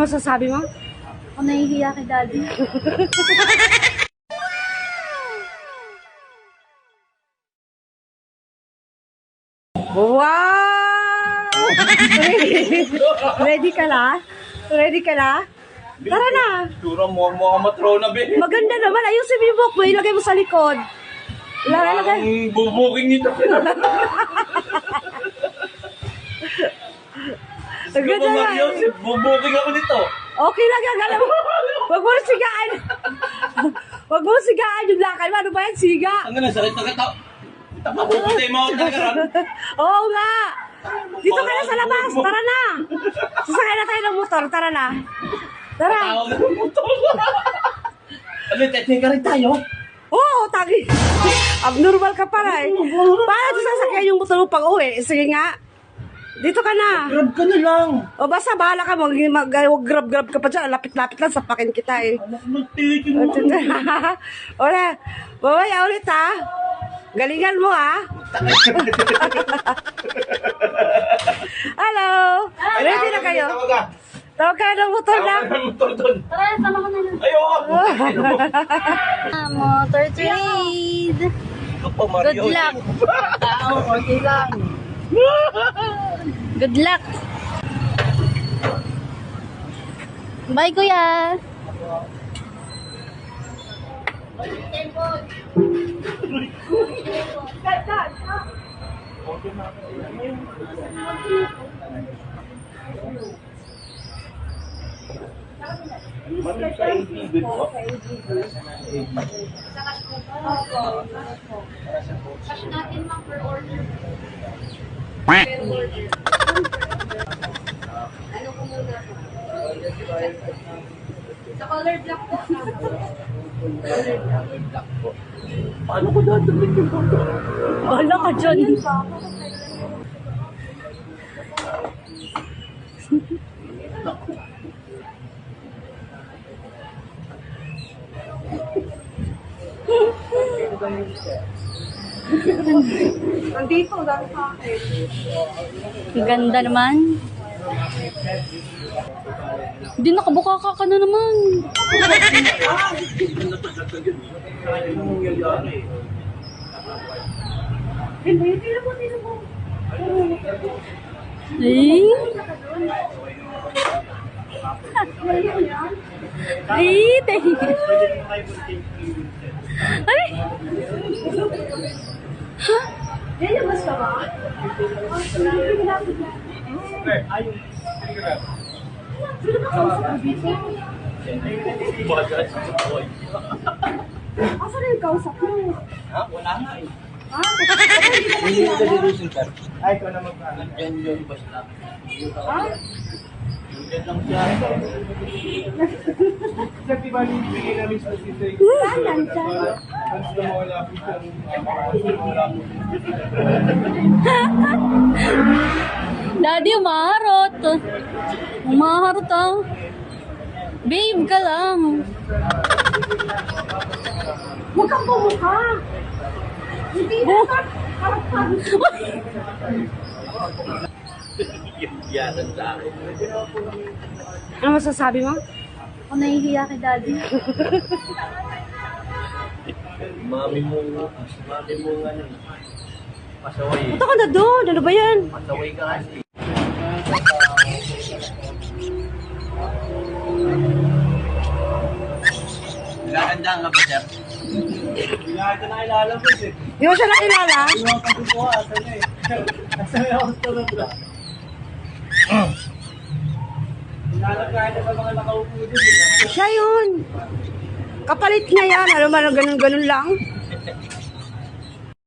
Masasabi mo? Ako nahihiya kay Daddy. Wow! Ready ka na? Ready ka na? Tara na! Tura mo ang matrona, be. Maganda naman. Ayusin mo yung buhok mo. Ilagay mo sa likod. Ilagay. Ang bubuking nito. Ang Sige ganda mo, na. Mario. Bubuking ako nito. Okay lang yung alam mo. Huwag mo sigaan. Huwag mo sigaan yung lakad mo. Ano ba yan? Siga. Ang ganda, sakit na kata. Mapuputay mo ako talaga ron. Oo nga. Dito ka na sa labas. Tara na. Sasakay na tayo ng motor. Tara na. Tara. Tawag na ng motor. Ano, technique rin tayo? Oo, tagi. Abnormal ka pala eh. Paano sasakyan yung motor mo pag uwi? Sige nga. Dito ka na. Grab ka na lang. O basta bahala ka. Mag-grab-grab ka pa dyan. Lapit-lapit lang. Sapakin kita eh. Anak, magtikin mo. Ora. Babaya ulit ha. Galingan mo ha. Hello. Ready na kayo? Tawag kayo ng motor na. Tawag ng motor doon. Tara, sama ko na lang. Ayaw ako. Motor trade. Good luck. Okay lang. Good luck. Bye, kuya. Maraming sa ATV mo. Cash natin lang per order. Ano ko muna? Sa color black po. Paano ko dadalhin yung motor? Bahala ka dyan. Nandito, dahil sa akin. Ang ganda naman. Hindi nakabuka ka na naman. Hindi mo. Eh? Eh, ay! Yan yung basta ba? Asan na yung kausap mo? Ha? Wala nga eh. Ha? Hindi yung resolution, sir. Ay, ikaw na magkano. Yan yung basta. Ha? Yan lang siya. Sir, di ba bigay namin sa sisay? Saan yan? Saan? Once na mawala po siyang mawala po. Daddy, umaharot. Umaharot ah. Babe ka lang. Huwag kang bumukha. Hindi na ka. Yaran sa akin. Ano masasabi mo? Ako nahihiya kay Daddy. Mami mo ano. Pasaway. Punta ka na doon. Ano ba yan? Pasaway ka kasi. Nagaganda nga ba, sir? Hindi na ito nakilala ko, eh. Di mo siya nakilala? Iwan ka dito, asan na eh. Asan na ako sa lula. Nalagay na sa mga nakaupo dito. Siya yun. Kapalit niya yan. Alam mo, ganun-ganun lang.